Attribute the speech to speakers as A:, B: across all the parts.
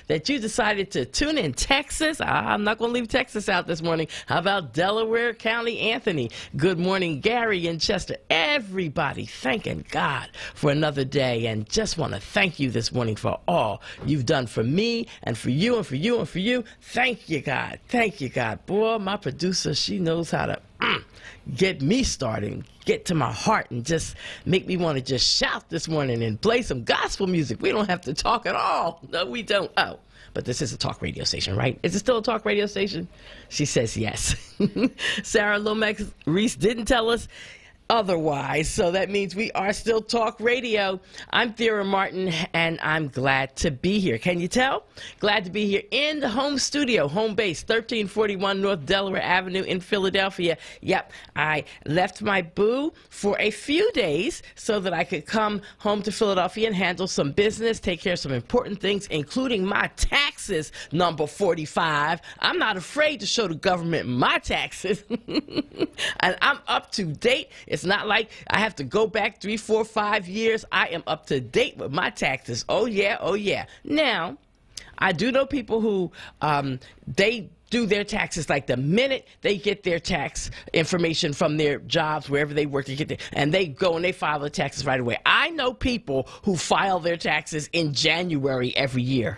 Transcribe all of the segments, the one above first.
A: that you decided to tune in. Texas, I'm not going to leave Texas out this morning. How about Delaware County? Anthony, good morning. Gary in Chester, everybody thanking God for another day, and just want to thank you this morning for all you've done for me and for you and for you and for you. Thank you, God. Thank you, God. Boy, my producer, she knows how to get me started, get to my heart, and just make me want to just shout this morning and play some gospel music. We don't have to talk at all. No, we don't. Oh, but this is a talk radio station, right? Is it still a talk radio station? She says yes. Sarah Lomax Reese didn't tell us otherwise, so that means we are still talk radio. I'm Thera Martin, and I'm glad to be here. Can you tell? Glad to be here in the home studio, home base, 1341 North Delaware Avenue in Philadelphia. Yep, I left my boo for a few days so that I could come home to Philadelphia and handle some business, take care of some important things, including my taxes, number 45. I'm not afraid to show the government my taxes, and I'm up to date. It's not like I have to go back 3, 4, 5 years. I am up to date with my taxes. Oh, yeah, oh, yeah. Now, I do know people who they do their taxes like the minute they get their tax information from their jobs, wherever they work, and they go and they file their taxes right away. I know people who file their taxes in January every year.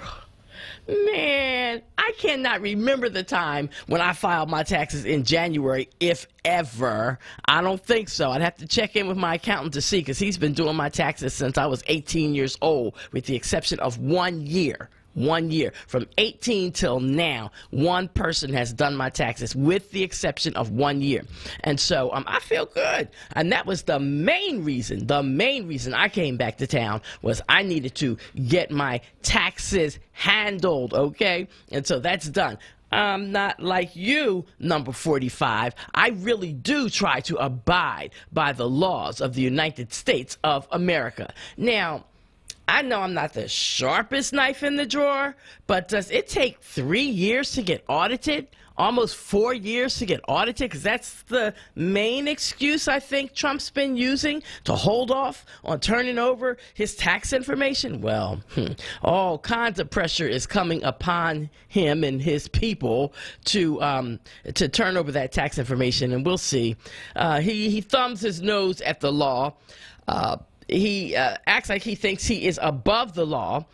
A: Man, I cannot remember the time when I filed my taxes in January, if ever. I don't think so. I'd have to check in with my accountant to see, because he's been doing my taxes since I was 18 years old, with the exception of 1 year. 1 year. From 18 till now, one person has done my taxes, with the exception of 1 year. And so I feel good. And that was the main reason I came back to town, was I needed to get my taxes handled, okay? And so that's done. I'm not like you, number 45. I really do try to abide by the laws of the United States of America. Now, I know I'm not the sharpest knife in the drawer, but does it take 3 years to get audited? Almost 4 years to get audited? Because that's the main excuse I think Trump's been using to hold off on turning over his tax information. Well, all kinds of pressure is coming upon him and his people to turn over that tax information, and we'll see. He thumbs his nose at the law. He acts like he thinks he is above the law.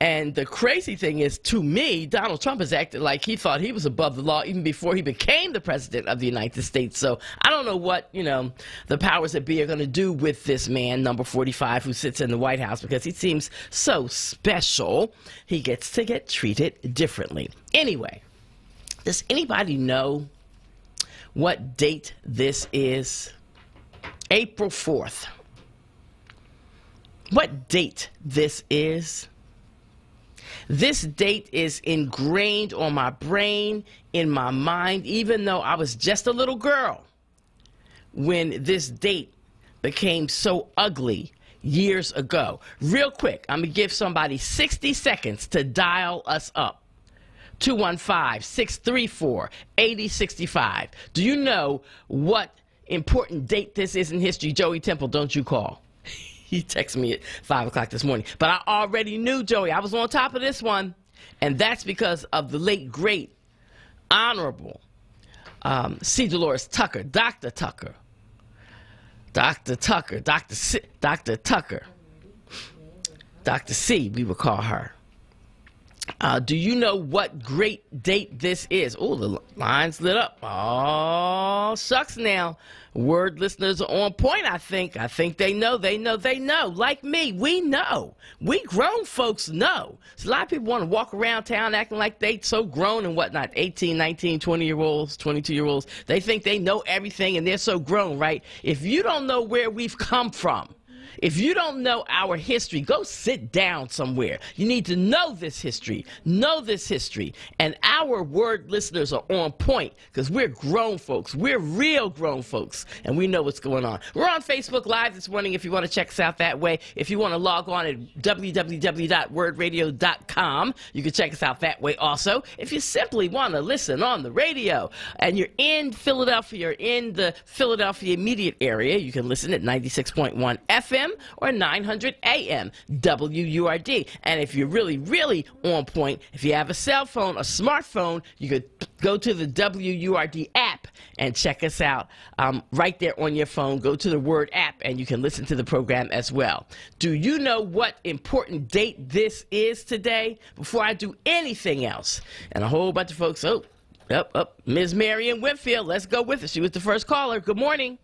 A: And the crazy thing is, to me, Donald Trump has acted like he thought he was above the law even before he became the president of the United States. So I don't know what, the powers that be are going to do with this man, number 45, who sits in the White House, because he seems so special. He gets to get treated differently. Anyway, does anybody know what date this is? April 4th. What date this is? This date is ingrained on my brain, in my mind, even though I was just a little girl when this date became so ugly years ago. Real quick, I'm going to give somebody 60 seconds to dial us up. 215-634-8065. Do you know what important date this is in history? Joey Temple, don't you call. He texted me at 5 o'clock this morning. But I already knew, Joey. I was on top of this one. And that's because of the late, great, honorable C. Dolores Tucker, Dr. Tucker. Dr. Tucker, Dr. Tucker. Dr. C, we would call her. Do you know what great date this is? Oh, the line's lit up. Oh, shucks now. Word listeners are on point, I think. I think they know. Like me, we know. We grown folks know. So a lot of people want to walk around town acting like they so grown and whatnot. 18, 19, 20-year-olds, 22-year-olds. They think they know everything and they're so grown, right? If you don't know where we've come from, if you don't know our history, go sit down somewhere. You need to know this history. And our word listeners are on point, because we're grown folks. We're real grown folks, and we know what's going on. We're on Facebook Live this morning if you want to check us out that way. If you want to log on at www.wordradio.com, you can check us out that way also. If you simply want to listen on the radio and you're in Philadelphia or in the Philadelphia immediate area, you can listen at 96.1 FM. PM or 900 AM, WURD. And if you're really, really on point, if you have a cell phone, a smartphone, you could go to the WURD app and check us out right there on your phone. Go to the Word app and you can listen to the program as well. Do you know what important date this is today? Before I do anything else, and a whole bunch of folks, Ms. Marion Whitfield, let's go with it. She was the first caller. Good morning.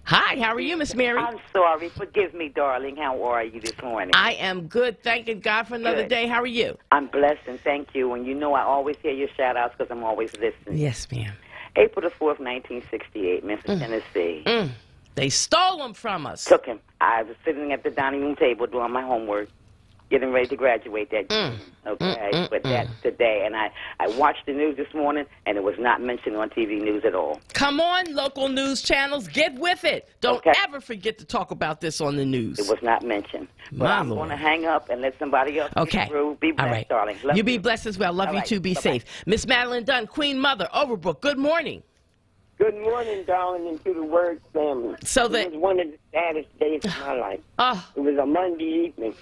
A: Hi, how are you, Miss Mary?
B: I'm sorry. Forgive me, darling. How are you this morning?
A: I am good. Thanking God for another day. How are you?
B: I'm blessed, and thank you. And you know I always hear your shout-outs because I'm always listening.
A: Yes, ma'am.
B: April the 4th, 1968, Memphis, Tennessee.
A: They stole him from us.
B: Took him. I was sitting at the dining room table doing my homework, getting ready to graduate that year. But that's today. And I watched the news this morning, and it was not mentioned on TV news at all.
A: Come on, local news channels, get with it. Don't ever forget to talk about this on the news.
B: It was not mentioned. But I'm going to hang up and let somebody else get through. Be blessed, darling. Love
A: you. Be blessed as well. Love you too. Be safe. Miss Madeline Dunn, Queen Mother, Overbrook, good morning.
C: Good morning, darling, and to the Word family.
A: So
C: it was one of the saddest days of my life. It was a Monday evening.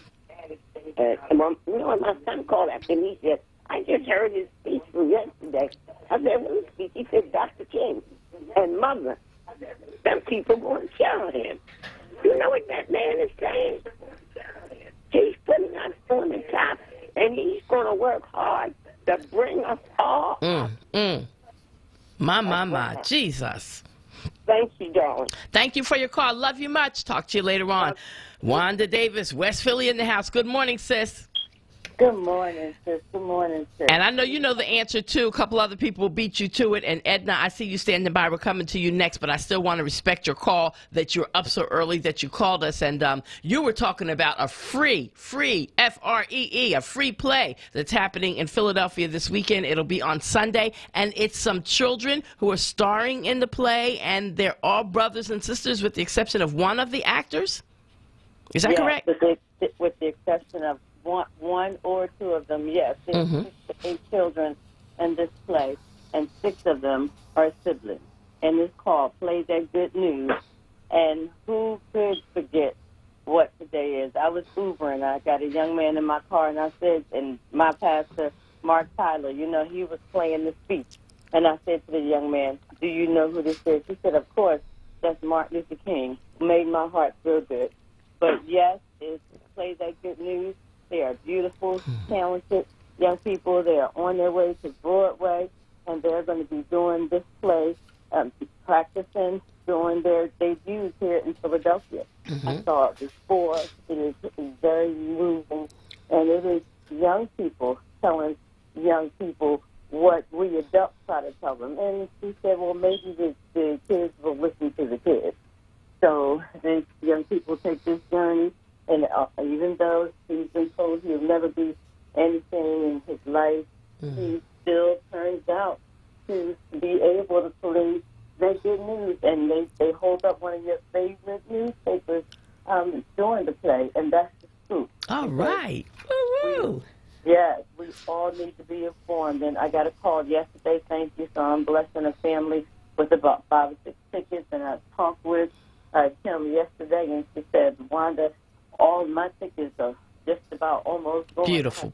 C: My son called after me. He said, I just heard his speech from yesterday. I said, what speech? He said, Dr. King and Mother, them people going to kill him. You know what that man is saying? He's putting us on the top, and he's going to work hard to bring us all up.
A: My, Jesus.
C: Thank you, darling.
A: Thank you for your call. Love you much. Talk to you later on. Wanda Davis, West Philly in the house. Good morning, sis.
D: Good morning, sis. Good morning, sis.
A: And I know you know the answer, too. A couple other people will beat you to it. And Edna, I see you standing by. We're coming to you next. But I still want to respect your call, that you're up so early, that you called us. And you were talking about a free, F-R-E-E, a free play that's happening in Philadelphia this weekend. It'll be on Sunday. And it's some children who are starring in the play. And they're all brothers and sisters with the exception of one of the actors. Is that correct?
D: With the exception of one or two of them, yes. There's 6 to 8 children in this play, and 6 of them are siblings. And it's called Play That Good News. And who could forget what today is? I was Ubering. I got a young man in my car, and I said, and my pastor, Mark Tyler, you know, he was playing the speech. And I said to the young man, do you know who this is? He said, of course, that's Martin Luther King. Made my heart feel good. But yes, it's Play That Good News. They are beautiful, talented young people. They are on their way to Broadway, and they're going to be doing this play, practicing, doing their debuts here in Philadelphia. I saw it before. It is very moving, and it is young people telling young people what we adults try to tell them. And she said, well, maybe the kids will listen to the kids. So the young people take this journey, and even though he's been told he'll never be anything in his life, he still turns out to be able to play that good news. And they hold up one of your favorite newspapers during the play, and that's the truth.
A: All right. Woo-woo.
D: Yes, we all need to be informed. And I got a call yesterday, thank you, so I'm blessing a family with about 5 or 6 tickets, and I talked with Kim yesterday, and she said, Wanda, all my tickets are just about almost going.
A: Beautiful.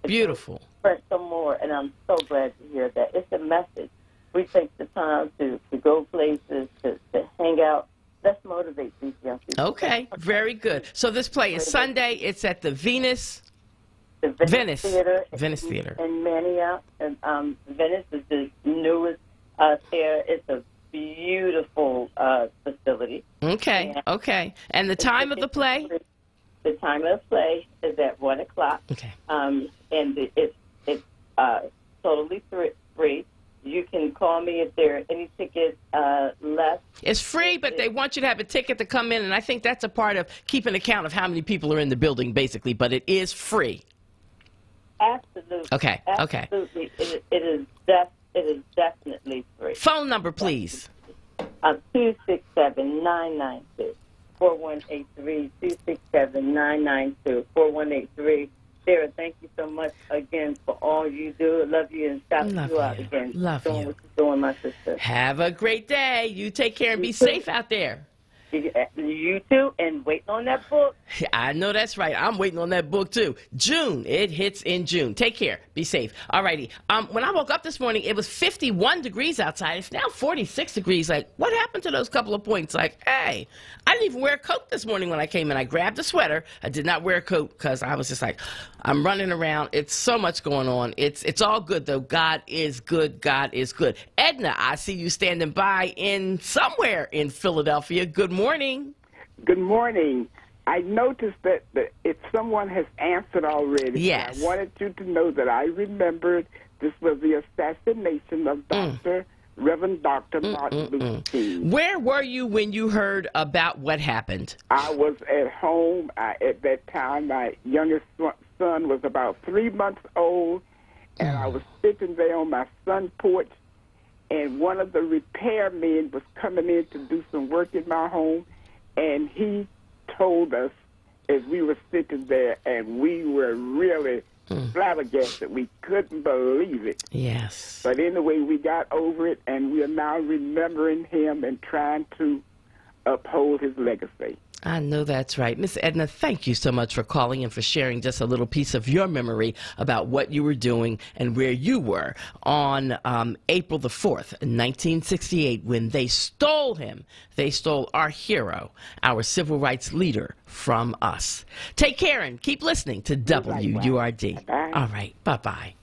D: Print some more, and I'm so glad to hear that. It's a message. We take the time to go places, to hang out. Let's motivate these young people.
A: Okay, very good. So this play is Sunday. It's at the Venice
D: Theater.
A: Venice Theater.
D: In Manioc. And Venice is the newest theater. It's a beautiful facility.
A: Okay. And the time of the play?
D: The time of the play is at 1 o'clock.
A: Okay.
D: And it's totally free. You can call me if there are any tickets left.
A: It's free, but they want you to have a ticket to come in, and I think that's a part of keeping account of how many people are in the building, basically, but it is free.
D: Absolutely.
A: Okay.
D: Absolutely. It is definitely free.
A: Phone number, please.
D: 267-992. 4183 267-992 4183. Sarah, thank you so much again for all you do. I love you, and shout you out again.
A: Love you.
D: What you're doing, my sister.
A: Have a great day. You take care and be safe out there.
D: You You too, and waiting on that book.
A: I know that's right. I'm waiting on that book, too. June. It hits in June. Take care. Be safe. All righty. When I woke up this morning, it was 51 degrees outside. It's now 46 degrees. Like, what happened to those couple of points? Like, hey, I didn't even wear a coat this morning when I came in. I grabbed a sweater. I did not wear a coat because I was just like, I'm running around. It's so much going on. It's all good, though. God is good. God is good. Edna, I see you standing by in somewhere in Philadelphia. Good morning.
E: Good morning. I noticed that if someone has answered already,
A: yes.
E: I wanted you to know that I remembered this was the assassination of Reverend Dr. Martin Luther King.
A: Where were you when you heard about what happened?
E: I was at home. At that time, my youngest son was about 3 months old, and I was sitting there on my front porch, and one of the repairmen was coming in to do some work in my home, and he told us as we were sitting there, and we were really flabbergasted. We couldn't believe it.
A: Yes.
E: But anyway, we got over it, and we are now remembering him and trying to uphold his legacy.
A: I know that's right. Miss Edna, thank you so much for calling and for sharing just a little piece of your memory about what you were doing and where you were on April the 4th, 1968, when they stole him. They stole our hero, our civil rights leader, from us. Take care and keep listening to WURD. All right. Bye-bye.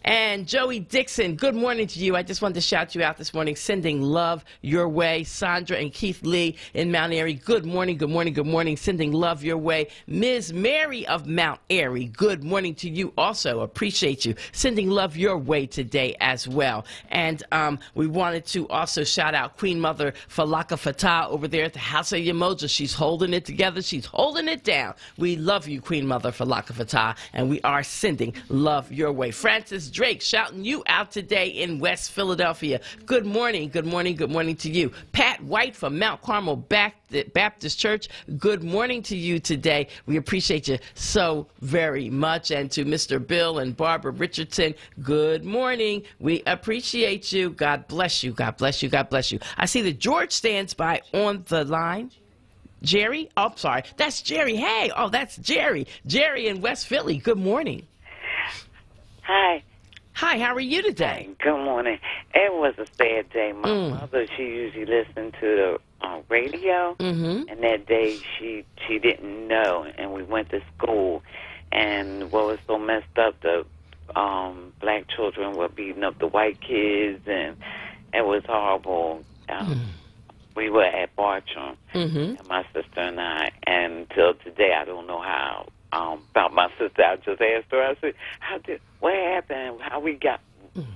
A: And Joey Dixon, good morning to you. I just wanted to shout you out this morning, sending love your way. Sandra and Keith Lee in Mount Airy, good morning, good morning, good morning, sending love your way. Ms. Mary of Mount Airy, good morning to you also. Appreciate you. Sending love your way today as well. And we wanted to also shout out Queen Mother Falaka Fatah over there at the House of Yamoja. She's holding it together. She's holding it down. We love you, Queen Mother Falaka Fatah, and we are sending love your way. Francis Drake shouting you out today in West Philadelphia. Good morning, good morning, good morning to you. Pat White from Mount Carmel Baptist Church, good morning to you today. We appreciate you so very much. And to Mr. Bill and Barbara Richardson, good morning. We appreciate you. God bless you. God bless you. God bless you. I see that George stands by on the line. Jerry? Oh, I'm sorry. That's Jerry. Hey, oh, that's Jerry. Jerry in West Philly. Good morning.
F: Hi.
A: Hi, how are you today?
F: Good morning. It was a sad day. My mother, she usually listened to the radio, and that day she didn't know, and we went to school, and what was so messed up, the black children were beating up the white kids, and it was horrible. We were at Bartram, and my sister and I, and till today I don't know how. About my sister, I just asked her. I said, "What happened?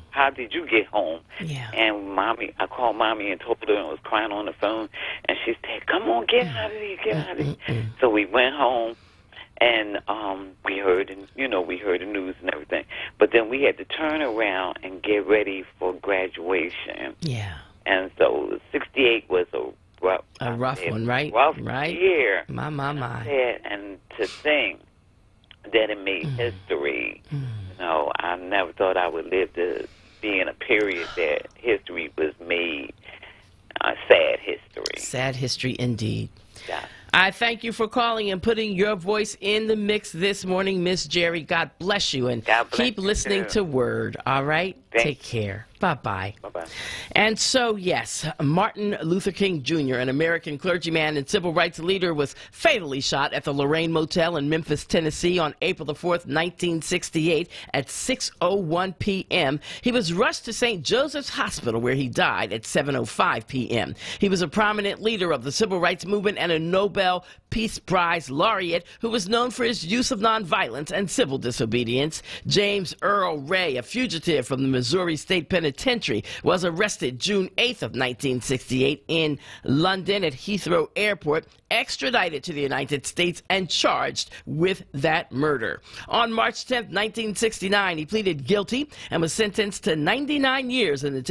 F: How did you get home?"
A: Yeah.
F: And mommy, I called mommy and told her, and was crying on the phone. And she said, "Come on, get out of here, get out of here." So we went home, and we heard the news and everything. But then we had to turn around and get ready for graduation.
A: Yeah.
F: And so '68 was a rough
A: one, right?
F: Rough
A: right.
F: year.
A: My.
F: And to think that it made history. You know, I never thought I would live to be in a period that history was made. Sad history.
A: Sad history indeed.
F: Yeah.
A: I thank you for calling and putting your voice in the mix this morning, Miss Jerry. God bless you, and keep listening to Word, all right? Take care. Bye-bye.
F: Bye-bye.
A: And so, yes, Martin Luther King Jr., an American clergyman and civil rights leader, was fatally shot at the Lorraine Motel in Memphis, Tennessee on April the 4th, 1968 at 6:01 p.m. He was rushed to St. Joseph's Hospital, where he died at 7:05 p.m. He was a prominent leader of the civil rights movement and a Nobel Peace Prize laureate who was known for his use of nonviolence and civil disobedience. James Earl Ray, a fugitive from the Missouri State Penitentiary, was arrested June 8th of 1968 in London at Heathrow Airport, extradited to the United States, and charged with that murder. On March 10th, 1969, he pleaded guilty and was sentenced to 99 years in the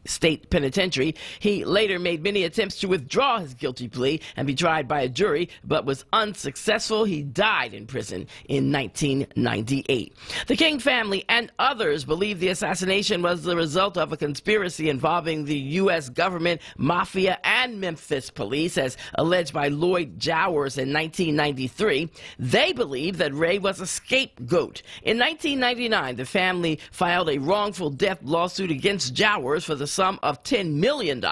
A: State Penitentiary. He later made many attempts to withdraw his guilty plea and be tried by a jury, but was unsuccessful. He died in prison in 1998. The King family and others believe the assassination was the result of a conspiracy involving the U.S. government, mafia, and Memphis police, as alleged by Lloyd Jowers in 1993. They believe that Ray was a scapegoat. In 1999, the family filed a wrongful death lawsuit against Jowers for the sum of $10 million.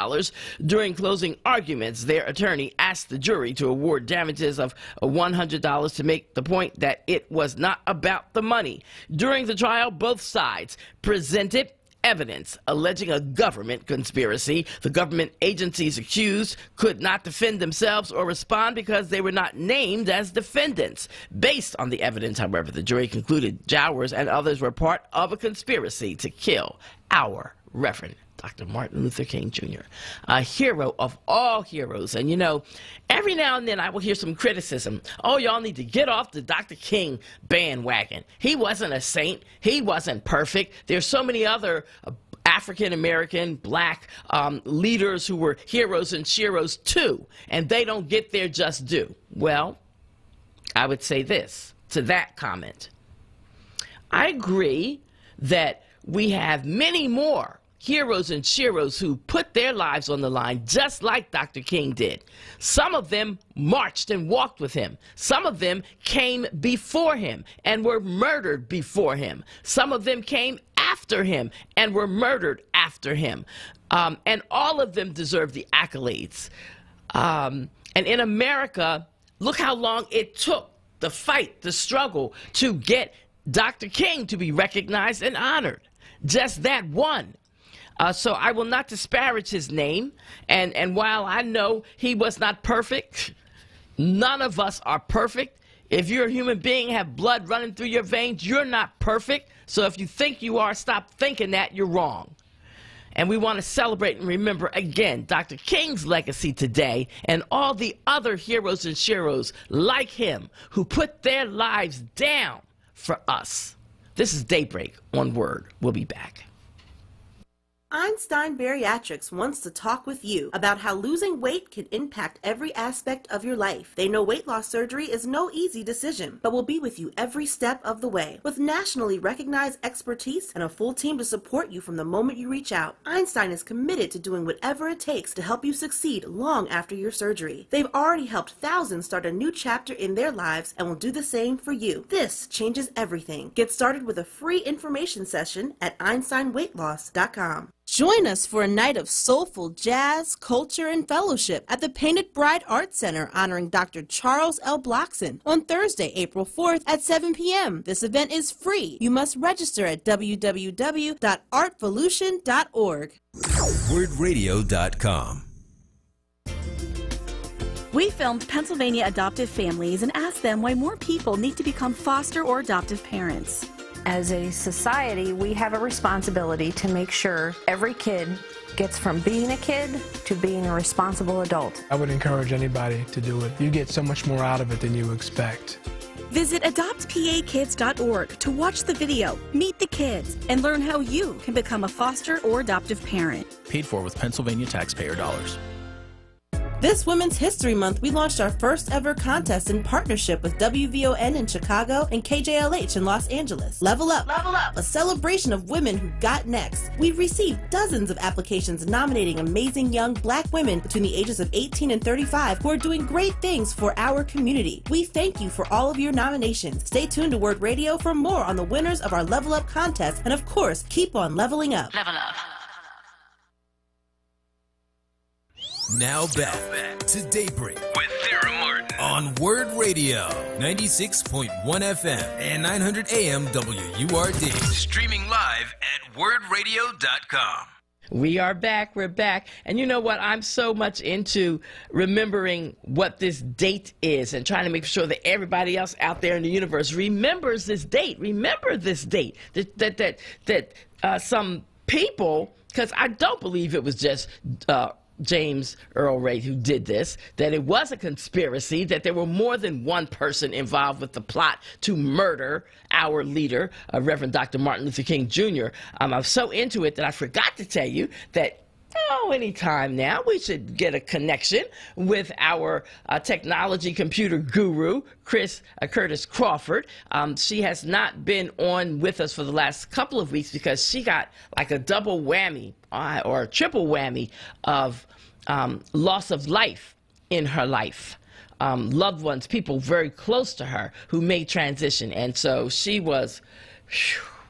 A: During closing arguments, their attorney asked the jury to award damages of $100 to make the point that it was not about the money. During the trial, both sides presented evidence alleging a government conspiracy. The government agencies accused could not defend themselves or respond because they were not named as defendants. Based on the evidence, however, the jury concluded Jowers and others were part of a conspiracy to kill our Reverend Dr. Martin Luther King Jr., a hero of all heroes. And, you know, every now and then I will hear some criticism. Oh, y'all need to get off the Dr. King bandwagon. He wasn't a saint. He wasn't perfect. There's so many other African-American, black leaders who were heroes and sheroes too, and they don't get their just due. Well, I would say this to that comment. I agree that we have many more heroes and sheroes who put their lives on the line just like Dr. King did. Some of them marched and walked with him. Some of them came before him and were murdered before him. Some of them came after him and were murdered after him. And all of them deserve the accolades. And in America, look how long it took, the fight, the struggle to get Dr. King to be recognized and honored. Just that one. So I will not disparage his name. And while I know he was not perfect, none of us are perfect. If you're a human being, have blood running through your veins, you're not perfect. So if you think you are, stop thinking that. You're wrong. And we want to celebrate and remember again Dr. King's legacy today and all the other heroes and sheroes like him who put their lives down for us. This is Daybreak on Word. We'll be back.
G: Einstein Bariatrics wants to talk with you about how losing weight can impact every aspect of your life. They know weight loss surgery is no easy decision, but will be with you every step of the way. With nationally recognized expertise and a full team to support you from the moment you reach out, Einstein is committed to doing whatever it takes to help you succeed long after your surgery. They've already helped thousands start a new chapter in their lives and will do the same for you. This changes everything. Get started with a free information session at EinsteinWeightLoss.com. Join us for a night of soulful jazz, culture, and fellowship at the Painted Bride Art Center honoring Dr. Charles L. Blockson on Thursday, April 4th at 7 p.m. This event is free. You must register at www.artvolution.org.
H: WordRadio.com.
I: We filmed Pennsylvania adoptive families and asked them why more people need to become foster or adoptive parents.
J: As a society, we have a responsibility to make sure every kid gets from being a kid to being a responsible adult.
K: I would encourage anybody to do it. You get so much more out of it than you expect.
I: Visit adoptpakids.org to watch the video, meet the kids, and learn how you can become a foster or adoptive parent.
L: Paid for with Pennsylvania taxpayer dollars.
G: This Women's History Month, we launched our first ever contest in partnership with WVON in Chicago and KJLH in Los Angeles. Level Up, a celebration of women who got next. We've received dozens of applications nominating amazing young black women between the ages of 18 and 35 who are doing great things for our community. We thank you for all of your nominations. Stay tuned to Word Radio for more on the winners of our Level Up contest, and of course, keep on leveling up.
I: Level Up.
H: Now back to Daybreak with Sarah Martin on Word Radio, 96.1 FM and 900 AM WURD. Streaming live at wordradio.com.
A: We are back. We're back. And you know what? I'm so much into remembering what this date is and trying to make sure that everybody else out there in the universe remembers this date. Remember this date. That some people, because I don't believe it was just James Earl Ray who did this, that it was a conspiracy, that there were more than one person involved with the plot to murder our leader, Reverend Dr. Martin Luther King Jr. I was so into it that I forgot to tell you that anytime now we should get a connection with our technology computer guru, Curtis Crawford. She has not been on with us for the last couple of weeks because she got like a double whammy or a triple whammy of loss of life in her life. Loved ones, people very close to her who made transition. And so she was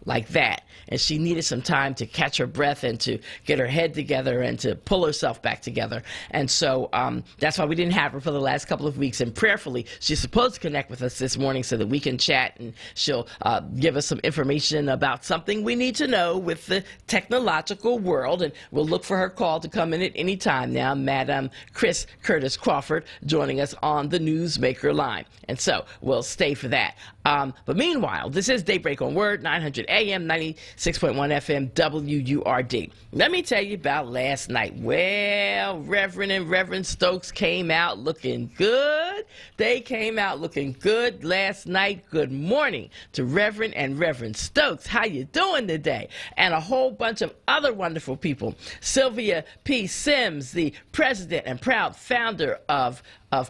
A: like that. And she needed some time to catch her breath and to get her head together and to pull herself back together. And so that's why we didn't have her for the last couple of weeks. And prayerfully, she's supposed to connect with us this morning so that we can chat, and she'll give us some information about something we need to know with the technological world. And we'll look for her call to come in at any time now. Madam Curtis Crawford joining us on the Newsmaker line. And so we'll stay for that. But meanwhile, this is Daybreak on Word, 900 AM, 96.1 FM, WURD. Let me tell you about last night. Well, Reverend and Reverend Stokes came out looking good. They came out looking good last night. Good morning to Reverend and Reverend Stokes. How you doing today? And a whole bunch of other wonderful people. Sylvia P. Sims, the president and proud founder of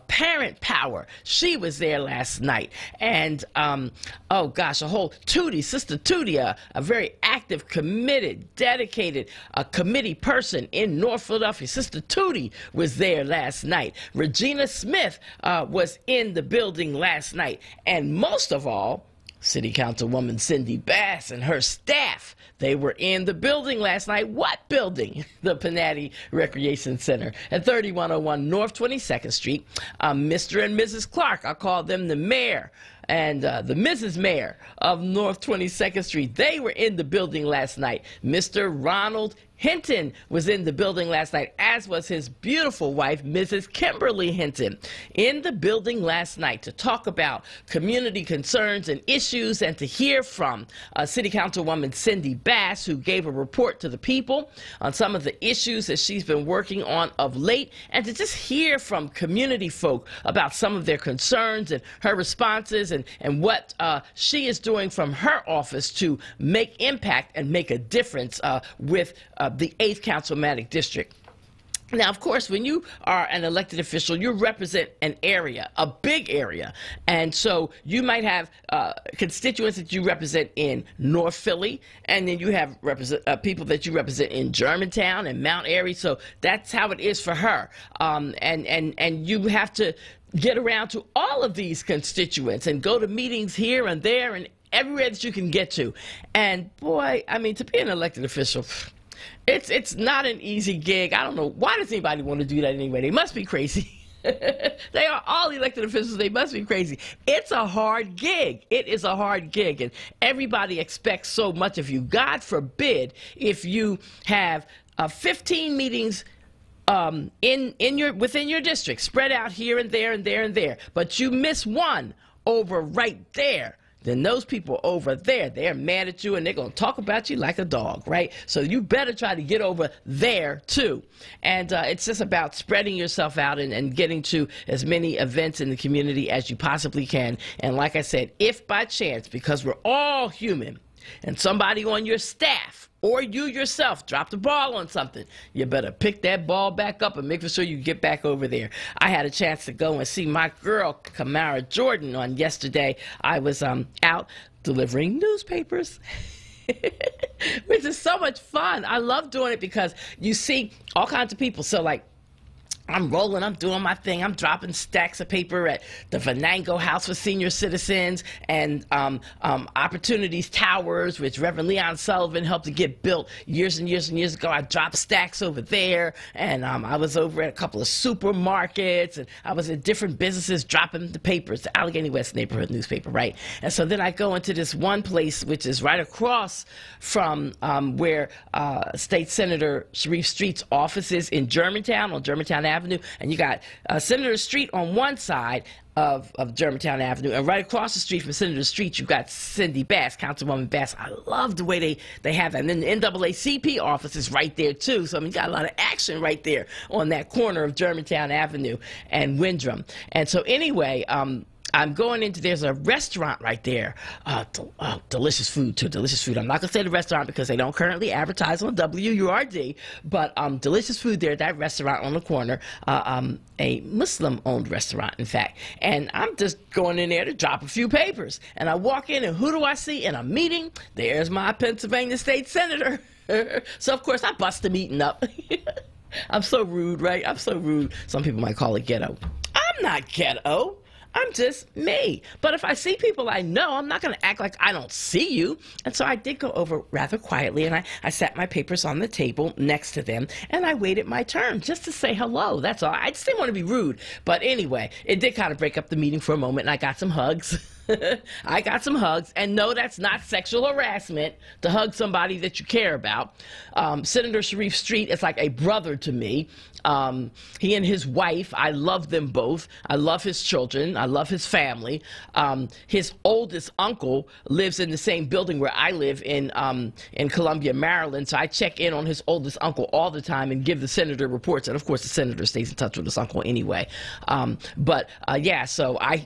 A: Parent Power. She was there last night. And, oh gosh, a whole Sister Tootie, a very active, committed, dedicated committee person in North Philadelphia. Sister Tootie was there last night. Regina Smith was in the building last night. And most of all, City Councilwoman Cindy Bass and her staff. They were in the building last night. What building? The Panatti Recreation Center at 3101 North 22nd Street. Mr. and Mrs. Clark, I call them the mayor and the Mrs. Mayor of North 22nd Street. They were in the building last night. Mr. Ronald Hinton was in the building last night, as was his beautiful wife, Mrs. Kimberly Hinton, in the building last night to talk about community concerns and issues, and to hear from City Councilwoman Cindy Bass, who gave a report to the people on some of the issues that she's been working on of late, and to just hear from community folk about some of their concerns and her responses, and what she is doing from her office to make impact and make a difference with the 8th Councilmanic District. Now, of course, when you are an elected official, you represent an area, a big area. And so you might have constituents that you represent in North Philly, and then you have people that you represent in Germantown and Mount Airy. So that's how it is for her. And you have to get around to all of these constituents and go to meetings here and there and everywhere that you can get to. And boy, I mean, to be an elected official, it's not an easy gig. I don't know. Why does anybody want to do that anyway? They must be crazy. They are all elected officials. They must be crazy. It's a hard gig. It is a hard gig. And everybody expects so much of you. God forbid if you have 15 meetings within your district, spread out here and there and there and there, but you miss one over right there. Then those people over there, they're mad at you and they're going to talk about you like a dog, right? So you better try to get over there too. And it's just about spreading yourself out and getting to as many events in the community as you possibly can. And like I said, if by chance, because we're all human, and somebody on your staff or you yourself drop the ball on something, you better pick that ball back up and make sure you get back over there. I had a chance to go and see my girl, Kamara Jordan, on yesterday. I was out delivering newspapers, which is so much fun. I love doing it because you see all kinds of people. So, like, I'm rolling, I'm doing my thing. I'm dropping stacks of paper at the Venango House for Senior Citizens and Opportunities Towers, which Reverend Leon Sullivan helped to get built years and years and years ago. I dropped stacks over there, and I was over at a couple of supermarkets, and I was at different businesses dropping the papers, the Allegheny West neighborhood newspaper, right? And so then I go into this one place, which is right across from where State Senator Sharif Street's office is in Germantown, on Germantown Avenue. Avenue, and you got Senator Street on one side of Germantown Avenue, and right across the street from Senator Street, you got Cindy Bass, Councilwoman Bass. I love the way they have that. And then the NAACP office is right there, too. So, I mean, you got a lot of action right there on that corner of Germantown Avenue and Windrum. And so, anyway, I'm going into, there's a restaurant right there. Delicious food, too. Delicious food. I'm not going to say the restaurant because they don't currently advertise on WURD, but delicious food there at that restaurant on the corner. A Muslim-owned restaurant, in fact. And I'm just going in there to drop a few papers. And I walk in, and who do I see in a meeting? There's my Pennsylvania State Senator. So, of course, I bust the meeting up. I'm so rude, right? I'm so rude. Some people might call it ghetto. I'm not ghetto. I'm just me. But if I see people I know, I'm not going to act like I don't see you. And so I did go over rather quietly, and I sat my papers on the table next to them, and I waited my turn just to say hello. That's all. I just didn't want to be rude. But anyway, it did kind of break up the meeting for a moment, and I got some hugs. I got some hugs, and no, that's not sexual harassment to hug somebody that you care about. Senator Sharif Street is like a brother to me. He and his wife, I love them both. I love his children. I love his family. His oldest uncle lives in the same building where I live in Columbia, Maryland, so I check in on his oldest uncle all the time and give the senator reports, and of course the senator stays in touch with his uncle anyway. Yeah, so I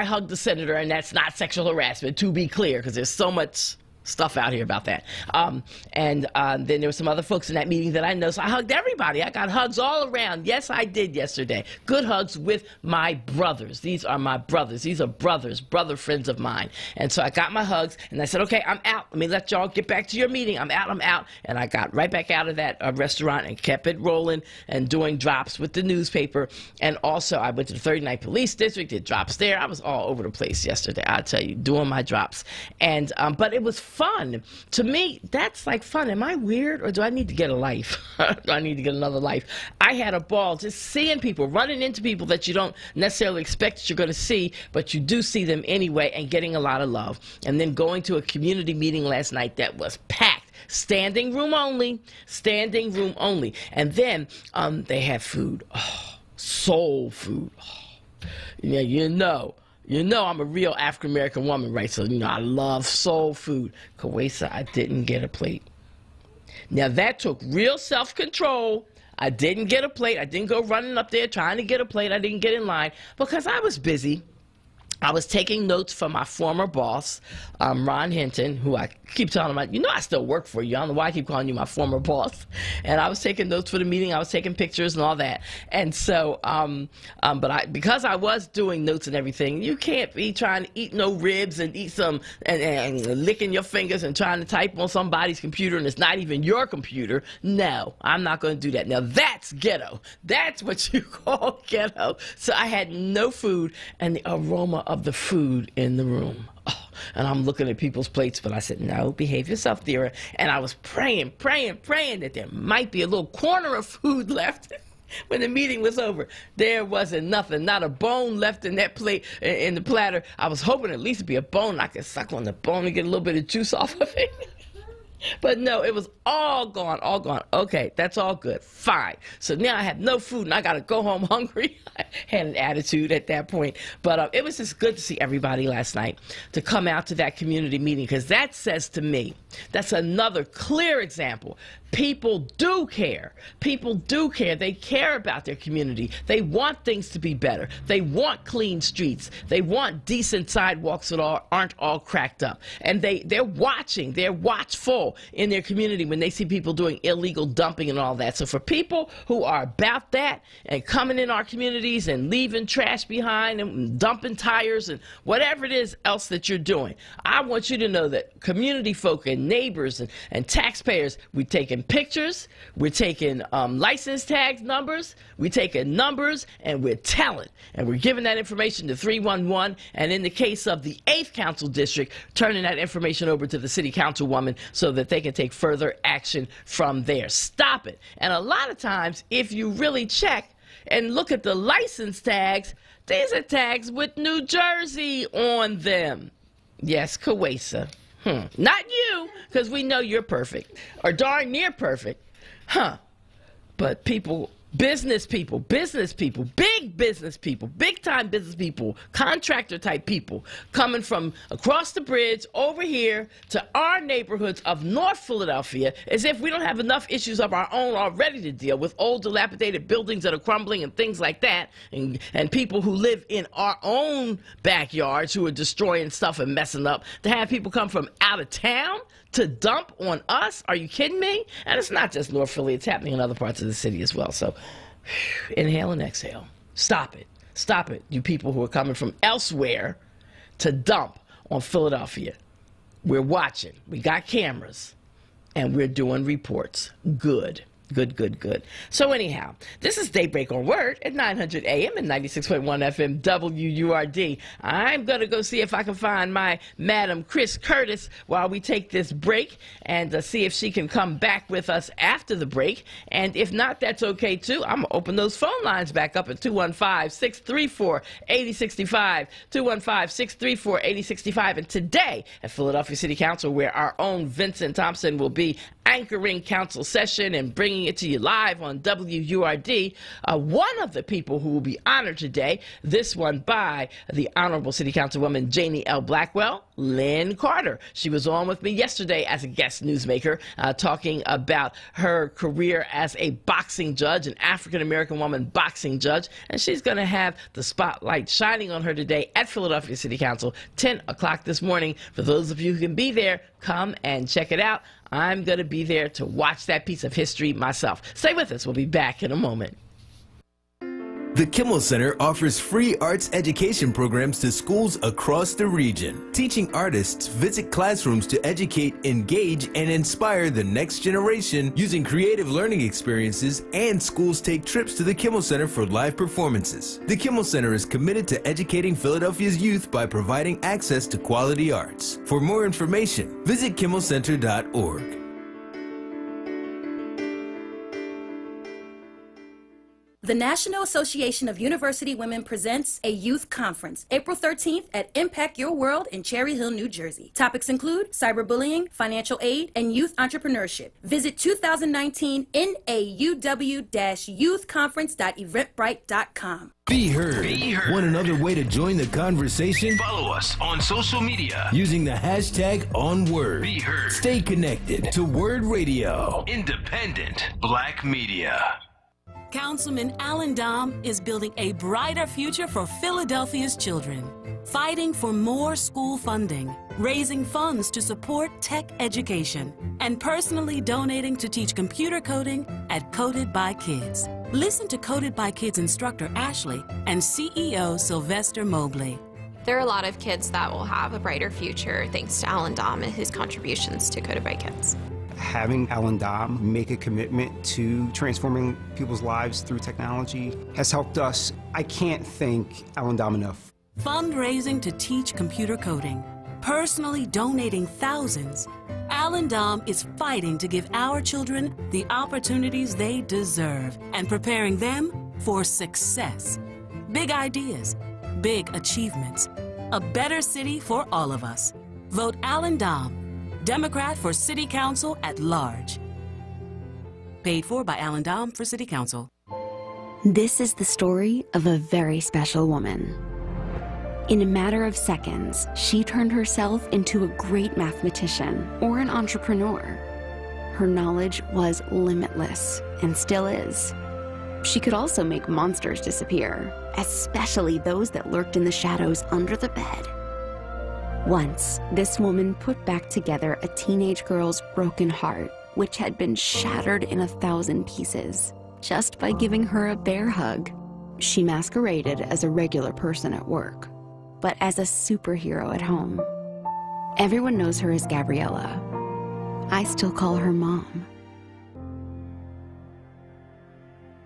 A: hugged the senator, and that's not sexual harassment, to be clear, because there's so much stuff out here about that. Then there were some other folks in that meeting that I know, so I hugged everybody. I got hugs all around. Yes, I did yesterday. Good hugs with my brothers. These are my brothers. These are brother friends of mine. And so I got my hugs, and I said, okay, I'm out. Let me let y'all get back to your meeting. I'm out. And I got right back out of that restaurant and kept it rolling and doing drops with the newspaper. And also, I went to the 39th Police District, did drops there. I was all over the place yesterday, I tell you, doing my drops. And but it was fun. To me, that's like fun. Am I weird, or do I need to get a life? Do I need to get another life? I had a ball just seeing people, running into people that you don't necessarily expect that you're going to see, but you do see them anyway, and getting a lot of love. And then going to a community meeting last night that was packed. Standing room only. Standing room only. And then they had food. Oh, soul food. Oh. Yeah, you know I'm a real African-American woman, right? So, I love soul food. Kawesa, I didn't get a plate. Now, that took real self-control. I didn't get a plate. I didn't go running up there trying to get a plate. I didn't get in line because I was busy. I was taking notes from my former boss, Ron Hinton, who I keep telling him, I still work for you. I don't know why I keep calling you my former boss. And I was taking notes for the meeting. I was taking pictures and all that. And so, because I was doing notes and everything, you can't be trying to eat no ribs and eat some and licking your fingers and trying to type on somebody's computer and it's not even your computer. No, I'm not going to do that. Now, that's ghetto. That's what you call ghetto. So I had no food, and the aroma of the food in the room. Oh, and I'm looking at people's plates, but I said, no, behave yourself, Thera. And I was praying that there might be a little corner of food left. When the meeting was over, there wasn't nothing, not a bone left in that plate, in the platter. I was hoping at least to be a bone. I could suck on the bone and get a little bit of juice off of it. But no, it was all gone, all gone. Okay, that's all good. Fine. So now I have no food, and I got to go home hungry. I had an attitude at that point. But it was just good to see everybody last night, to come out to that community meeting, because that says to me, that's another clear example. People do care. People do care. They care about their community. They want things to be better. They want clean streets. They want decent sidewalks that aren't all cracked up. And they're watching. They're watchful in their community when they see people doing illegal dumping and all that. So for people who are about that and coming in our communities and leaving trash behind and dumping tires and whatever it is else that you're doing, I want you to know that community folk and neighbors and taxpayers, we taking pictures, we're taking license tags numbers, we're taking numbers, and we're telling, and we're giving that information to 311, and in the case of the 8th Council District, turning that information over to the City Councilwoman so that they can take further action from there. Stop it. And a lot of times, if you really check and look at the license tags, these are tags with New Jersey on them. Yes, Kawesa. Not you, because we know you're perfect, or darn near perfect. But people business people, big business people, big-time business people, contractor-type people coming from across the bridge over here to our neighborhoods of North Philadelphia, as if we don't have enough issues of our own already to deal with, old dilapidated buildings that are crumbling and things like that, and people who live in our own backyards who are destroying stuff and messing up, to have people come from out of town to dump on us? Are you kidding me? And it's not just North Philly. It's happening in other parts of the city as well. So inhale and exhale. Stop it. Stop it, you people who are coming from elsewhere to dump on Philadelphia. We're watching. We got cameras. And we're doing reports. Good. Good. So anyhow, this is Daybreak on Word at 900 AM and 96.1 FM WURD. I'm going to go see if I can find my Madam Chris Curtis while we take this break, and see if she can come back with us after the break. And if not, that's okay too. I'm going to open those phone lines back up at 215-634-8065, 215-634-8065. And today at Philadelphia City Council, where our own Vincent Thompson will be anchoring council session and bringing it to you live on WURD, one of the people who will be honored today, this one by the Honorable City Councilwoman Janie L. Blackwell, Lynn Carter. She was on with me yesterday as a guest newsmaker, talking about her career as a boxing judge, an African-American woman boxing judge, and she's going to have the spotlight shining on her today at Philadelphia City Council, 10 o'clock this morning. For those of you who can be there, come and check it out. I'm going to be there to watch that piece of history myself. Stay with us. We'll be back in a moment.
H: The Kimmel Center offers free arts education programs to schools across the region. Teaching artists visit classrooms to educate, engage, and inspire the next generation using creative learning experiences, and schools take trips to the Kimmel Center for live performances. The Kimmel Center is committed to educating Philadelphia's youth by providing access to quality arts. For more information, visit kimmelcenter.org.
I: The National Association of University Women presents a youth conference, April 13th at Impact Your World in Cherry Hill, New Jersey. Topics include cyberbullying, financial aid, and youth entrepreneurship. Visit 2019 NAUW-youthconference.eventbrite.com.
H: Be heard. Want another way to join the conversation?
M: Follow us on social media
H: using the hashtag onWURD.
M: Be heard.
H: Stay connected to Word Radio.
M: Independent Black Media.
N: Councilman Alan Dom is building a brighter future for Philadelphia's children, fighting for more school funding, raising funds to support tech education, and personally donating to teach computer coding at Coded by Kids. Listen to Coded by Kids instructor Ashley and CEO Sylvester Mobley.
O: There are a lot of kids that will have a brighter future thanks to Alan Dom and his contributions to Coded by Kids.
P: Having Alan Dom make a commitment to transforming people's lives through technology has helped us. I can't thank Alan Dom enough.
N: Fundraising to teach computer coding, personally donating thousands. Alan Dom is fighting to give our children the opportunities they deserve and preparing them for success. Big ideas, big achievements. A better city for all of us. Vote Alan Dom, Democrat for City Council at large. Paid for by Alan Dom for City Council.
Q: This is the story of a very special woman. In a matter of seconds, she turned herself into a great mathematician or an entrepreneur. Her knowledge was limitless and still is. She could also make monsters disappear, especially those that lurked in the shadows under the bed. Once, this woman put back together a teenage girl's broken heart, which had been shattered in 1,000 pieces, just by giving her a bear hug. She masqueraded as a regular person at work, but as a superhero at home. Everyone knows her as Gabriella. I still call her Mom.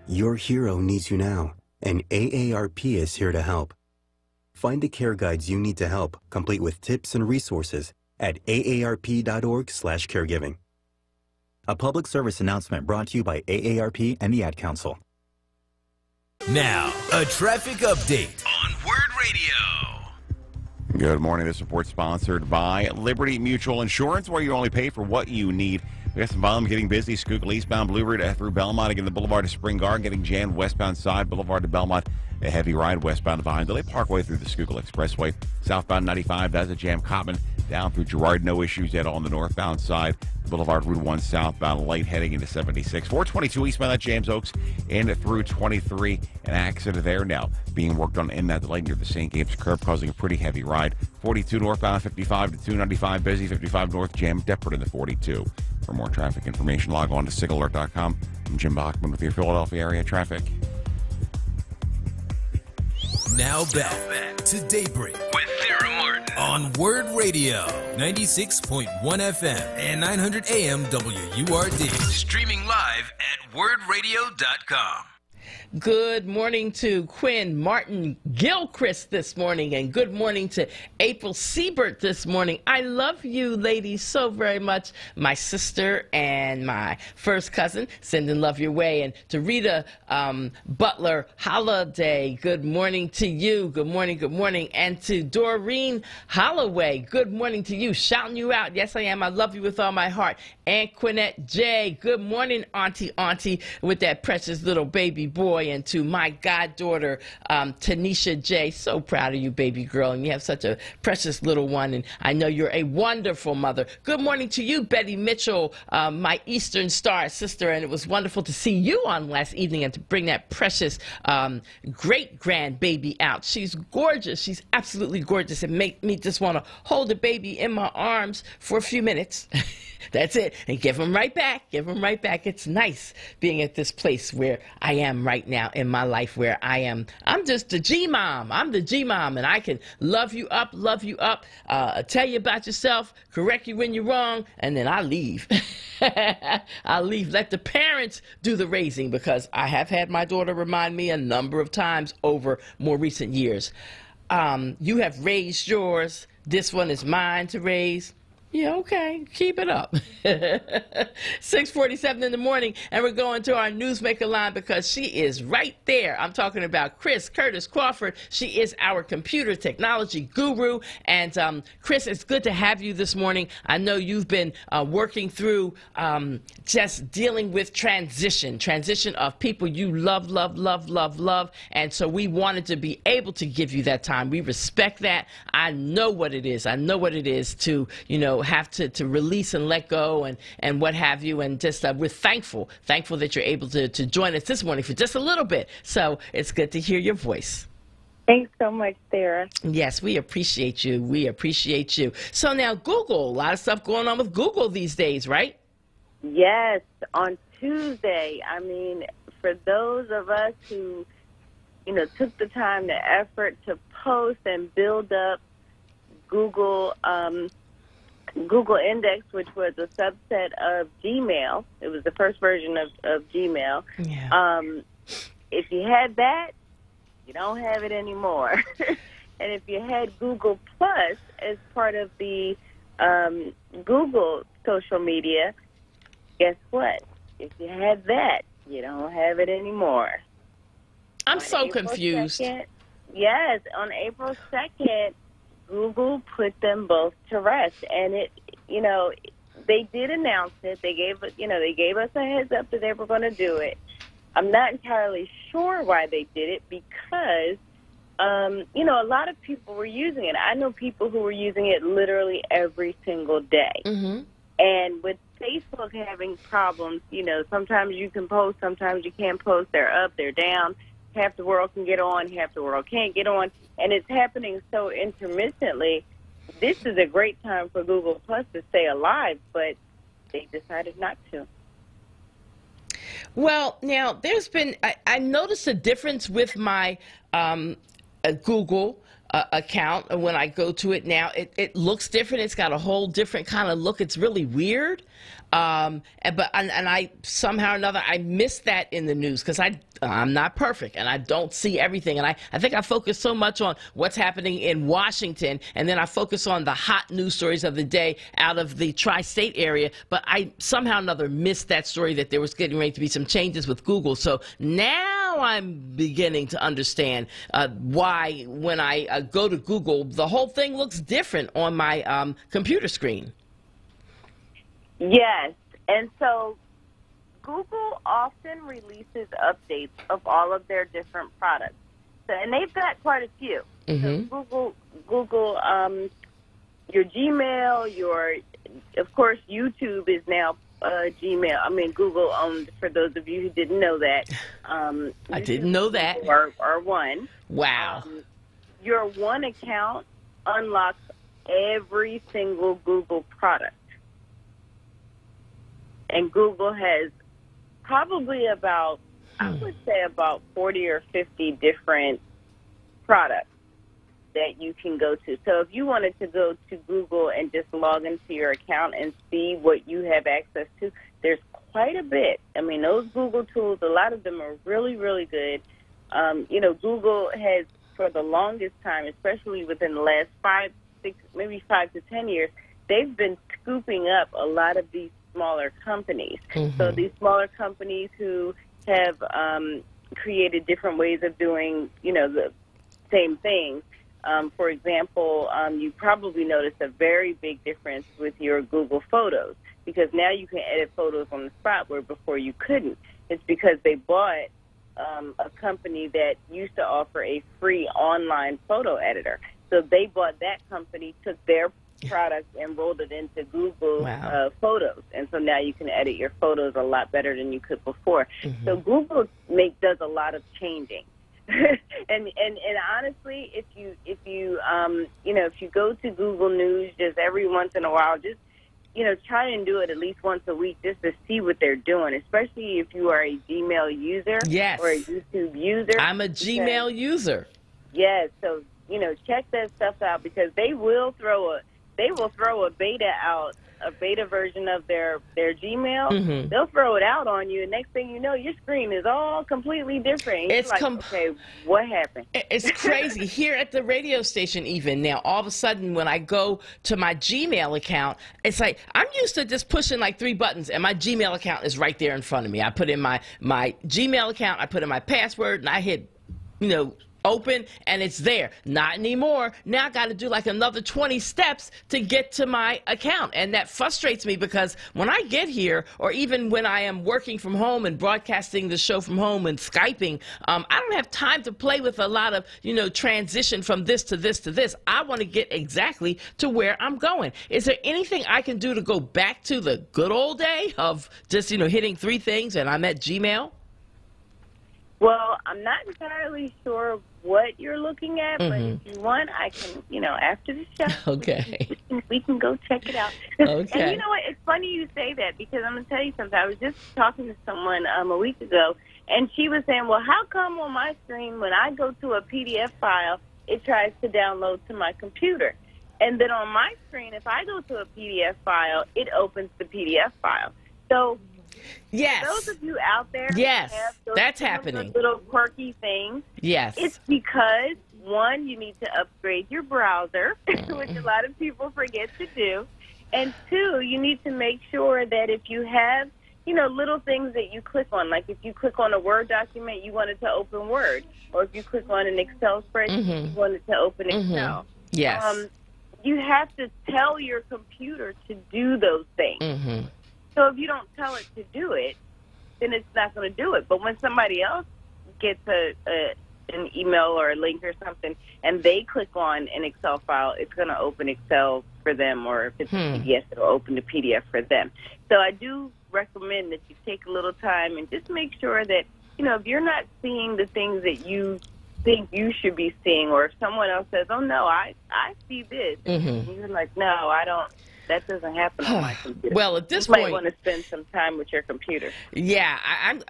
R: Your hero needs you now, and AARP is here to help. Find the care guides you need to help, complete with tips and resources at aarp.org/caregiving. A public service announcement brought to you by AARP and the Ad Council.
H: Now, a traffic update
M: on Word Radio.
S: Good morning. This report sponsored by Liberty Mutual Insurance, where you only pay for what you need. We got some volume getting busy. Schuylkill eastbound Blue Route through Belmont. Again, the Boulevard to Spring Garden getting jammed westbound side. Boulevard to Belmont, a heavy ride westbound behind Delay Parkway through the Schuylkill Expressway. Southbound 95, that's a jam. Cottman down through Girard. No issues yet on the northbound side. Boulevard Route 1 southbound late heading into 76. 422 eastbound, that jams Oaks in through 23. An accident there now being worked on in that delay near the St. Gabe's curb, causing a pretty heavy ride. 42 northbound 55 to 295 busy. 55 north jam Deptford in the 42. For more traffic information, log on to SignalAlert.com. I'm Jim Bachman with your Philadelphia area traffic.
H: Now back to Daybreak with Sarah Martin on Word Radio, 96.1 FM and 900 AM WURD.
M: Streaming live at wordradio.com.
A: Good morning to Quinn Martin Gilchrist this morning, and good morning to April Siebert this morning. I love you ladies so very much. My sister and my first cousin, sending love your way. And to Rita Butler Holiday, good morning to you. Good morning, good morning. And to Doreen Holloway, good morning to you. Shouting you out. Yes, I am. I love you with all my heart. And Quinette J, good morning, Auntie, with that precious little baby boy. And to my goddaughter, Tanisha J. So proud of you, baby girl. And you have such a precious little one. And I know you're a wonderful mother. Good morning to you, Betty Mitchell, my Eastern Star sister. And it was wonderful to see you on last evening and to bring that precious great-grandbaby out. She's gorgeous. She's absolutely gorgeous. It made me just want to hold the baby in my arms for a few minutes. That's it. And give him right back. Give him right back. It's nice being at this place where I am right now in my life, where I'm just the G-mom. I'm the G-mom, and I can love you up, tell you about yourself, correct you when you're wrong, and then I leave. I'll leave. Let the parents do the raising, because I have had my daughter remind me a number of times over more recent years. You have raised yours. This one is mine to raise. Yeah, okay. Keep it up. 6:47 in the morning, and we're going to our newsmaker line because she is right there. I'm talking about Chris Curtis Crawford. She is our computer technology guru. And Chris, it's good to have you this morning. I know you've been working through just dealing with transition of people you love. And so we wanted to be able to give you that time. We respect that. I know what it is. I know what it is to, have to release and let go and what have you. And just we're thankful that you're able to join us this morning for just a little bit. So it's good to hear your voice.
D: Thanks so much, Sarah.
A: Yes, we appreciate you. We appreciate you. So now Google, a lot of stuff going on with Google these days, right?
D: Yes, on Tuesday. I mean, for those of us who, took the time, the effort to post and build up Google Index, which was a subset of Gmail. It was the first version of Gmail. Yeah. If you had that, you don't have it anymore. And if you had Google Plus as part of the Google social media, guess what? If you had that, you don't have it anymore.
A: I'm so confused.
D: 2nd, yes, on April 2nd, Google put them both to rest, and they did announce it. They gave us a heads up that they were going to do it. I'm not entirely sure why they did it, because a lot of people were using it. I know people who were using it literally every single day. Mm-hmm. And with Facebook having problems, sometimes you can post, sometimes you can't post. They're up, they're down. Half the world can get on, half the world can't get on. And it's happening so intermittently. This is a great time for Google Plus to stay alive, but they decided not to.
A: Well, now, there's been, I noticed a difference with my Google account. When I go to it now, it looks different. It's got a whole different kind of look. It's really weird. And I somehow or another, I missed that in the news because I'm not perfect and I don't see everything. And I think I focus so much on what's happening in Washington, and then I focus on the hot news stories of the day out of the tri-state area. But I somehow or another missed that story that there was getting ready to be some changes with Google. So now I'm beginning to understand why when I go to Google, the whole thing looks different on my computer screen.
D: Yes, and So Google often releases updates of all of their different products. So, and they've got quite a few.
A: Mm-hmm.
D: So Google, your Gmail, of course, YouTube is now Google owned, for those of you who didn't know that.
A: I didn't know that.
D: Are one.
A: Wow.
D: Your one account unlocks every single Google product. And Google has probably about 40 or 50 different products that you can go to. So if you wanted to go to Google and just log into your account and see what you have access to, there's quite a bit. I mean, those Google tools, a lot of them are really, really good. Google has, for the longest time, especially within the last 5 to 10 years, they've been scooping up a lot of these smaller companies.
A: Mm-hmm.
D: So these smaller companies who have created different ways of doing, the same thing. For example, you probably noticed a very big difference with your Google Photos, because now you can edit photos on the spot where before you couldn't. It's because they bought a company that used to offer a free online photo editor. So they bought that company, took their product and rolled it into Google Photos, and so now you can edit your photos a lot better than you could before. Mm-hmm. So Google does a lot of changing. and honestly, if you go to Google News just every once in a while, just try and do it at least once a week just to see what they're doing, especially if you are a Gmail user or a YouTube user.
A: I'm a Gmail user.
D: Yes, so check that stuff out, because they will throw a beta out, a beta version of their Gmail. Mm-hmm. They'll throw it out on you, and next thing you know, your screen is all completely different.
A: It's
D: okay, what happened?
A: It's crazy. Here at the radio station even now, all of a sudden when I go to my Gmail account, it's like I'm used to just pushing like 3 buttons, and my Gmail account is right there in front of me. I put in my Gmail account, I put in my password, and I hit, open, and it's there. Not anymore. Now I got to do like another 20 steps to get to my account, and that frustrates me, because when I get here, or even when I am working from home and broadcasting the show from home and Skyping, I don't have time to play with a lot of transition from this to this to this. I want to get exactly to where I'm going. Is there anything I can do to go back to the good old day of just hitting 3 things and I'm at Gmail?
D: Well, I'm not entirely sure what you're looking at, but if you want, I can, after the show, we can go check it out.
A: Okay.
D: And you know what? It's funny you say that, because I'm going to tell you something. I was just talking to someone a week ago, and she was saying, well, how come on my screen when I go to a PDF file, it tries to download to my computer? And then on my screen, if I go to a PDF file, it opens the PDF file. So,
A: yes,
D: those of you out there,
A: yes,
D: have those
A: that's happening.
D: Little quirky things.
A: Yes,
D: it's because, one, you need to upgrade your browser, which a lot of people forget to do, and 2, you need to make sure that if you have little things that you click on, like if you click on a Word document, you want it to open Word, or if you click on an Excel spreadsheet, you want it to open Excel.
A: Yes,
D: you have to tell your computer to do those things. So if you don't tell it to do it, then it's not going to do it. But when somebody else gets an email or a link or something, and they click on an Excel file, it's going to open Excel for them, or if it's a PDF, it'll open the PDF for them. So I do recommend that you take a little time and just make sure that, if you're not seeing the things that you think you should be seeing, or if someone else says, oh, no, I see this, and you're like, no, I don't. That doesn't happen on my computer.
A: Well, at this
D: you
A: point,
D: might want to spend some time with your computer.
A: Yeah, I'm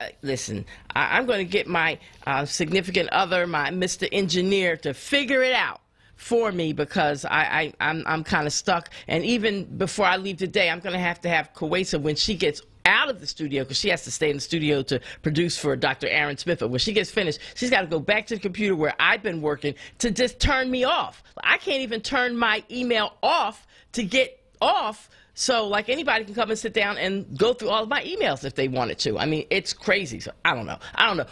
A: going to get my significant other, my Mr. Engineer, to figure it out for me, because I'm kind of stuck. And even before I leave today, I'm going to have Kawesa, when she gets out of the studio, because she has to stay in the studio to produce for Dr. Aaron Smith. But when she gets finished, she's got to go back to the computer where I've been working to just turn me off. I can't even turn my email off to get off So, like, anybody can come and sit down and go through all of my emails if they wanted to. I mean, it's crazy. So, I don't know.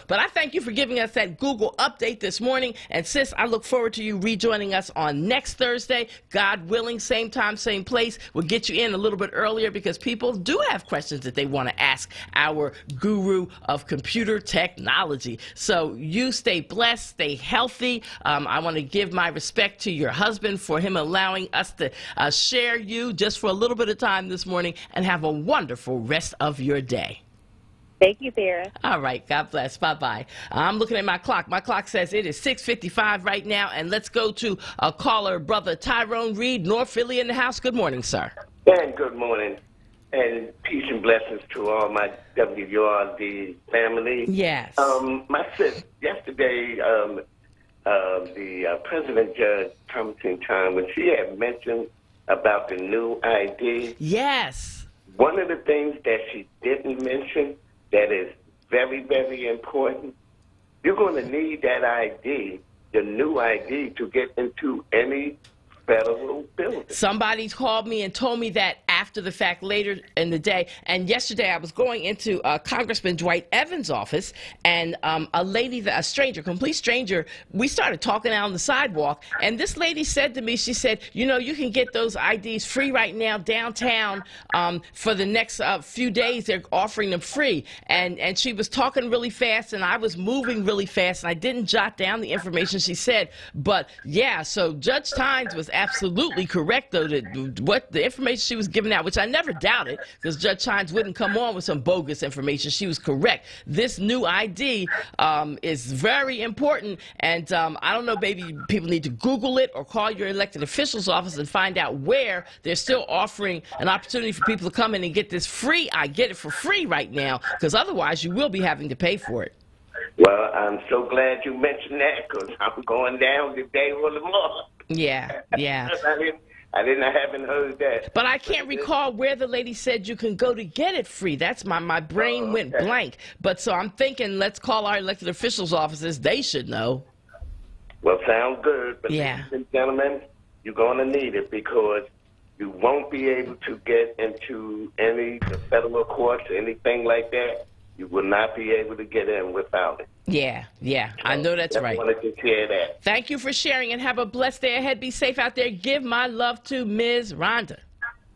A: But I thank you for giving us that Google update this morning. And, sis, I look forward to you rejoining us on next Thursday. God willing, same time, same place. We'll get you in a little bit earlier because people do have questions that they want to ask our guru of computer technology. So, you stay blessed, stay healthy. I want to give my respect to your husband for him allowing us to share you just for a little bit of time this morning, and have a wonderful rest of your day.
T: Thank you, Sarah.
A: All right. God bless. Bye-bye. I'm looking at my clock. My clock says it is 6:55 right now, and let's go to a caller, Brother Tyrone Reed, North Philly in the house. Good morning, sir.
U: And good morning, and peace and blessings to all my WURD family.
A: Yes.
U: My sis, yesterday, the President Judge Thomason Time, when she had mentioned about the new ID.
A: Yes.
U: One of the things that she didn't mention that is very, very important, you're going to need that ID, the new ID, to get into any federal building.
A: Somebody called me and told me that after the fact later in the day. And yesterday I was going into Congressman Dwight Evans' office, and a lady, a stranger, complete stranger, we started talking out on the sidewalk, and this lady said to me, she said, you know, you can get those IDs free right now downtown for the next few days. They're offering them free. And she was talking really fast, and I was moving really fast, and I didn't jot down the information she said. But yeah, so Judge Tynes was absolutely correct, though, that what the information she was giving out, which I never doubted, because Judge Tynes wouldn't come on with some bogus information. She was correct. This new ID is very important, and I don't know, maybe people need to Google it or call your elected official's office and find out where they're still offering an opportunity for people to come in and get this free. I get it for free right now, because otherwise you will be having to pay for it.
U: Well, I'm so glad you mentioned that, because I'm going down today or tomorrow.
A: Yeah, yeah.
U: I haven't heard that.
A: But I can't recall where the lady said you can go to get it free. That's my brain went blank. But so I'm thinking, let's call our elected officials' offices. They should know.
U: Well, sounds good. But
A: yeah,
U: ladies and gentlemen, you're going to need it, because you won't be able to get into any federal courts, anything like that. You will not be able to get in without it.
A: Yeah, yeah, I know that's right.
U: I wanted to share that.
A: Thank you for sharing, and have a blessed day ahead. Be safe out there. Give my love to Ms. Rhonda.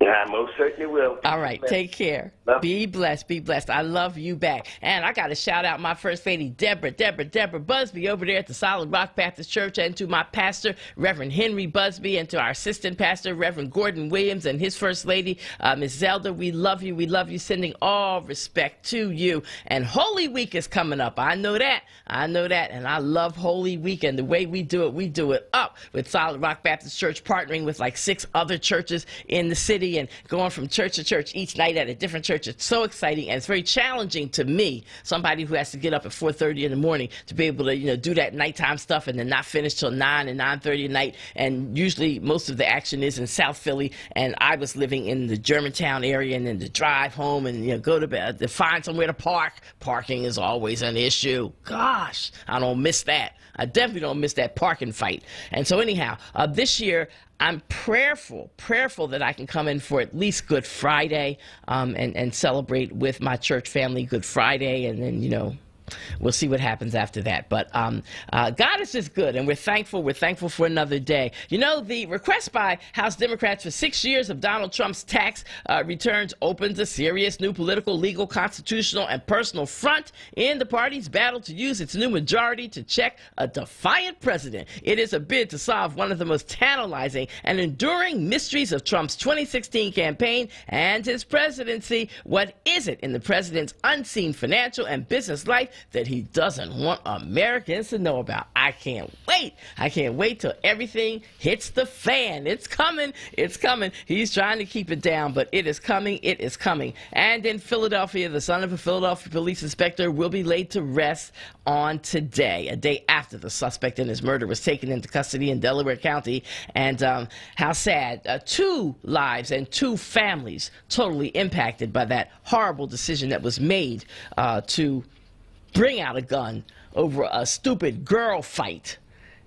U: I most certainly will.
A: All right, take care. Be blessed, be blessed. I love you back. And I got to shout out my First Lady, Deborah Busby over there at the Solid Rock Baptist Church, and to my pastor, Reverend Henry Busby, and to our assistant pastor, Reverend Gordon Williams, and his First Lady, Ms. Zelda. We love you, sending all respect to you. And Holy Week is coming up. I know that, and I love Holy Week, and the way we do it up with Solid Rock Baptist Church, partnering with like 6 other churches in the city, and going from church to church each night at a different church. It's so exciting, and it's very challenging to me, somebody who has to get up at 4:30 in the morning, to be able to do that nighttime stuff and then not finish till 9 and 9:30 at night. And usually most of the action is in South Philly, and I was living in the Germantown area, and then to drive home and go to bed, to find somewhere to park. Parking is always an issue. Gosh, I don't miss that. I definitely don't miss that parking fight. And so anyhow, this year I'm prayerful that I can come in for at least Good Friday and celebrate with my church family Good Friday, and then, we'll see what happens after that. But God is just good, and we're thankful. We're thankful for another day. The request by House Democrats for 6 years of Donald Trump's tax returns opens a serious new political, legal, constitutional, and personal front in the party's battle to use its new majority to check a defiant president. It is a bid to solve one of the most tantalizing and enduring mysteries of Trump's 2016 campaign and his presidency. What is it in the president's unseen financial and business life that he doesn't want Americans to know about? I can't wait. I can't wait till everything hits the fan. It's coming. It's coming. He's trying to keep it down, but it is coming. It is coming. And in Philadelphia, the son of a Philadelphia police inspector will be laid to rest on today, a day after the suspect in his murder was taken into custody in Delaware County. And how sad. 2 lives and 2 families totally impacted by that horrible decision that was made to bring out a gun over a stupid girl fight.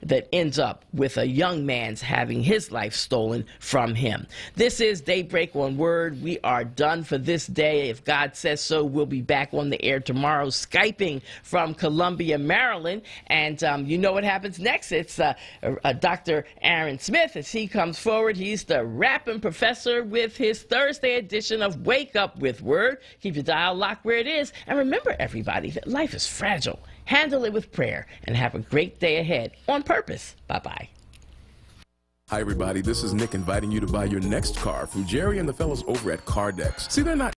A: that ends up with a young man's having his life stolen from him. This is Daybreak on Word. We are done for this day. If God says so, we'll be back on the air tomorrow, Skyping from Columbia, Maryland. And you know what happens next. It's Dr. Aaron Smith as he comes forward. He's the rapping professor with his Thursday edition of Wake Up with Word. Keep your dial locked where it is. And remember, everybody, that life is fragile. Handle it with prayer and have a great day ahead on purpose. Bye-bye.
B: Hi, everybody. This is Nick inviting you to buy your next car from Jerry and the fellows over at CarDex. See, they're not